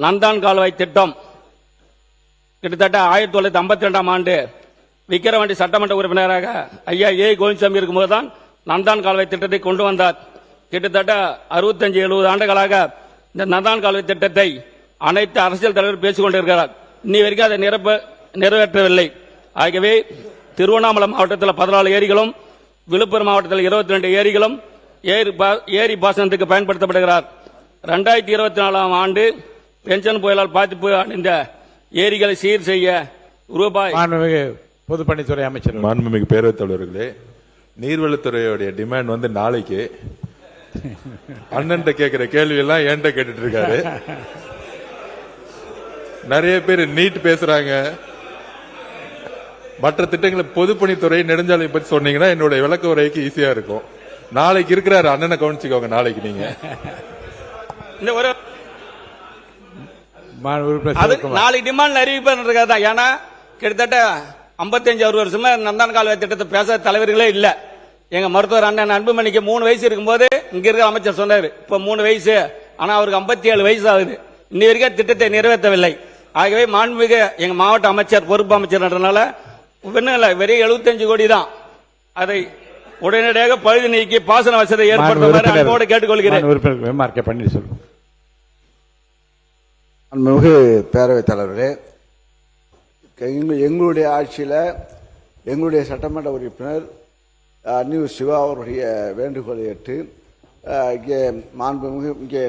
நந்தான் கால்வாய் திட்டம் கிட்டத்தட்ட 1952ஆம் ஆண்டு விக்கிரவாண்டி சட்டமன்ற உறுப்பினராக ஐயா ஏ கோவிந்தசாமி இருக்கும்போது தான் நந்தான் கால்வாய் திட்டத்தை கொண்டு வந்தார். கிட்டத்தட்ட 65-70 ஆண்டுகளாக இந்த நந்தான் கால்வாய் திட்டத்தை அனைத்து அரசியல் தலைவர் பேசிக் கொண்டிருக்கிறார். இன்னி வரைக்கும் அதை நிறைவேற்றவில்லை. ஆகவே திருவண்ணாமலை மாவட்டத்தில் 14 ஏரிகளும், விழுப்புரம் மாவட்டத்தில் 22 ஏரிகளும் ஏரி பாசனத்துக்கு பயன்படுத்தப்படுகிறார். 2024ஆம் ஆண்டு பென்ஷன் புயலால் பாதிப்பு அடைந்த ஏரிகளை சீர் செய்ய ரூபாய் பொதுப்பணித்துறை அமைச்சர் மாண்புமிகு பேரவைத் தலைவர்களே, நீர்வளத்துறையுடைய டிமாண்ட் வந்து நாளைக்கு அண்ணன் கேட்கிற கேள்வி எல்லாம் என்கிட்ட கேட்டுட்டு இருக்காரு. நிறைய பேர் நீட் பேசுறாங்க. மற்ற திட்டங்களை பொதுப்பணித்துறை நெடுஞ்சாலை பற்றி சொன்னீங்கன்னா என்னோட விளக்க உரைக்கு ஈஸியா இருக்கும். நாளைக்கு இருக்கிறாரு அண்ணனை கவனிச்சுக்கோங்க. நாளைக்கு நீங்க நாளைக்கு டிமாண்ட் அறிவிப்பா. ஏன்னா கிட்டத்தட்ட 55-60 வருஷமா நந்தான் கால்வாய் திட்டத்தை பேச தலைவர்களே இல்ல. எங்க மருத்துவர் அண்ணன் அன்புமணிக்கு 3 வயசு இருக்கும்போது இங்க இருக்கிற அமைச்சர் சொன்னாரு, இப்ப 3 வயசு, ஆனா அவருக்கு 57 வயசு ஆகுது. இன்னி வரைக்கும் திட்டத்தை நிறைவேற்றவில்லை. ஆகவே மாண்புமிகு எங்க மாவட்ட அமைச்சர் பொறுப்பு அமைச்சர்ன்றனால வெறும் 75 கோடி தான். அதை உடனடியாக பழுது நீக்கி பாசன வசதி ஏற்படுத்த கேட்டுக்கொள்கிறேன். மாண்புமிகு பேரவைத் தலைவரே, எங்களுடைய ஆட்சியில் எங்களுடைய சட்டமன்ற உறுப்பினர் அன்னியூர் சிவா அவருடைய வேண்டுகோளை ஏற்று இங்கே மாண்புமிகு இங்கே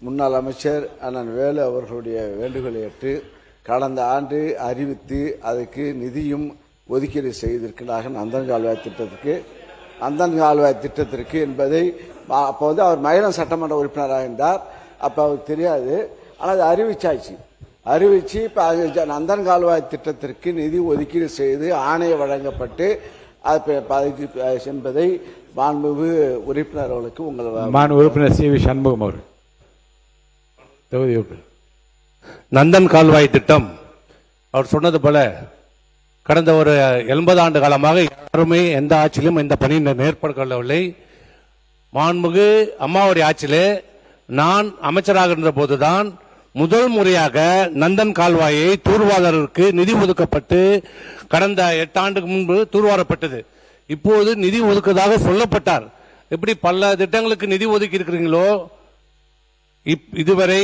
முன்னாள் அமைச்சர் அண்ணன் வேலு அவர்களுடைய வேண்டுகோளை ஏற்று கடந்த ஆண்டு அறிவித்து அதுக்கு நிதியும் ஒதுக்கீடு செய்திருக்கிறார்கள். நந்தன் கால்வாய் திட்டத்திற்கு என்பதை அப்போ வந்து அவர் மயிலம் சட்டமன்ற உறுப்பினராக இருந்தார். அப்போ அவருக்கு தெரியாது. ஆனால் அது அறிவிச்சாச்சு. அறிவிச்சு இப்ப நந்தன் கால்வாய் திட்டத்திற்கு நிதி ஒதுக்கீடு செய்து ஆணையம் வழங்கப்பட்டு என்பதை மாண்புமிகு உறுப்பினர் அவர்களுக்கு உங்கள் உறுப்பினர் சி வி சண்முகம் அவர்கள் தொகுதி நந்தன் கால்வாய் திட்டம் அவர் சொன்னது போல கடந்த ஒரு 80 ஆண்டு காலமாக யாருமே எந்த ஆட்சியிலும் இந்த பணி மேற்கொள்ளவில்லை. மாண்புமிகு அம்மாவுடைய ஆட்சியிலே நான் அமைச்சராக இருந்த போதுதான் முதல் முறையாக நந்தன் கால்வாயை தூர்வாரருக்கு நிதி ஒதுக்கப்பட்டு கடந்த 8 ஆண்டுக்கு முன்பு தூர்வாரப்பட்டது. இப்போது நிதி ஒதுக்குவதாக சொல்லப்பட்டார். எப்படி பல திட்டங்களுக்கு நிதி ஒதுக்கி இருக்கிறீங்களோ இதுவரை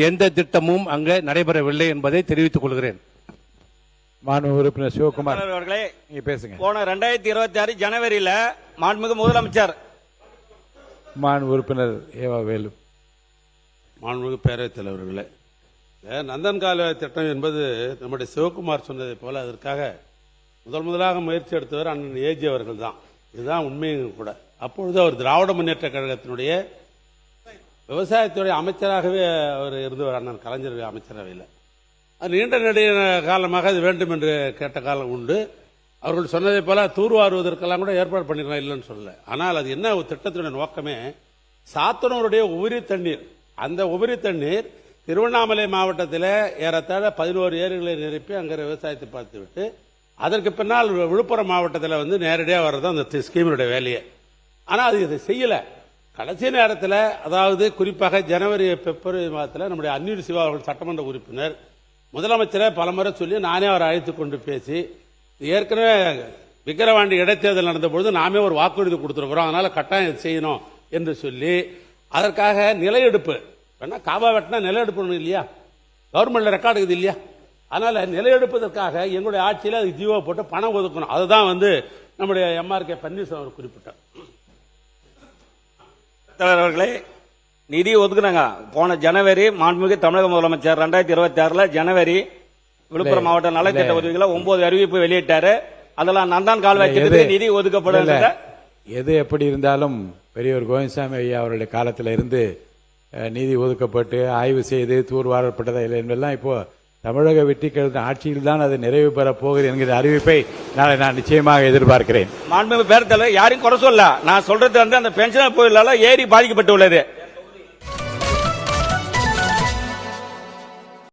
எந்த திட்டமும் அங்கே நடைபெறவில்லை என்பதை தெரிவித்துக் கொள்கிறேன். உறுப்பினர் சிவகுமார் அவர்களே, நீங்க பேசுங்க. போன 2026 ஜனவரியில மாண்புமிகு முதலமைச்சர் உறுப்பினர் ஏவா வேலு. மாண்புமிகு பேரவைத் தலைவர்களே, நந்தன் கால்வாய் திட்டம் என்பது நம்முடைய சிவகுமார் சொன்னதை போல அதற்காக முதலாக முயற்சி எடுத்தவர் அண்ணன் ஏஜி அவர்கள் தான். இதுதான் உண்மையும் கூட. அப்பொழுது அவர் திராவிட முன்னேற்ற கழகத்தினுடைய விவசாயத்துறை அமைச்சராகவே அவர் இருந்தவர். அண்ணன் கலைஞர் அமைச்சரவையில் அது நீண்ட நெடிய காலமாக அது வேண்டும் என்று கேட்ட காலம் உண்டு. அவர்கள் சொன்னதை போல தூர்வாருவதற்கெல்லாம் கூட ஏற்பாடு பண்ணிருக்கலாம், இல்லைன்னு சொல்லல. ஆனால் அது என்ன ஒரு திட்டத்தினுடைய நோக்கமே சாத்தனூருடைய உபரி தண்ணீர், அந்த உபரி தண்ணீர் திருவண்ணாமலை மாவட்டத்தில் ஏறத்தாழ 11 ஏரிகளை நிரப்பி அங்கே விவசாயத்தை பார்த்துவிட்டு அதற்கு பின்னால் விழுப்புரம் மாவட்டத்தில் வந்து நேரடியாக வர்றது அந்த ஸ்கீமினுடைய வேலையை. ஆனால் அது இதை செய்யல. கடைசி நேரத்தில், அதாவது குறிப்பாக ஜனவரி பிப்ரவரி மாதத்தில் நம்முடைய அன்னியூர் சிவா அவர்கள் சட்டமன்ற உறுப்பினர் முதலமைச்சரை பலமுறை சொல்லி நானே அவரை அழைத்து கொண்டு பேசி, ஏற்கனவே விக்கிரவாண்டி இடைத்தேர்தல் நடந்த பொழுது நாமே ஒரு வாக்குறுதி கொடுத்துருக்கிறோம், அதனால கட்டாயம் செய்யணும் என்று சொல்லி அதற்காக நிலையெடுப்பு வேணா காபா வெட்டினா நிலையெடுப்பு இல்லையா, கவர்மெண்ட்ல ரெக்கார்டு இருக்குது இல்லையா, அதனால நிலையெடுப்பதற்காக எங்களுடைய ஆட்சியில் அதுக்கு ஜீவோ போட்டு பணம் ஒதுக்கணும். அதுதான் வந்து நம்முடைய MRK பன்னீர்செல்வம் அவர் குறிப்பிட்டார். தலைவர்களே, நிதி ஒதுக்குனாங்க. போன ஜனவரி மாண்புமிகு தமிழக முதலமைச்சர் 2026 ஜனவரி விழுப்புரம் மாவட்ட நலத்திட்ட உதவிகளை 9 அறிவிப்பு வெளியிட்டாரு. அதெல்லாம் நந்தான் கால்வாய் திட்டத்துக்கு நிதி ஒதுக்கப்படும். எது எப்படி இருந்தாலும் பெரியவர் கோவிந்தசாமி ஐயா அவருடைய காலத்தில் இருந்து நிதி ஒதுக்கப்பட்டு ஆய்வு செய்து தூர்வாரப்பட்டதா இல்லை என்பதெல்லாம் இப்போ தமிழக வெற்றி கழக ஆட்சியில் தான் அது நிறைவு பெற போகிறது என்கிற அறிவிப்பை நாளை நான் நிச்சயமாக எதிர்பார்க்கிறேன். மாண்புமிகு பேரவைத் தலைவர் யாரையும் குறை சொல்ல, நான் சொல்றது வந்து அந்த பென்ஷன் புயலால ஏரி பாதிக்கப்பட்டு உள்ளது.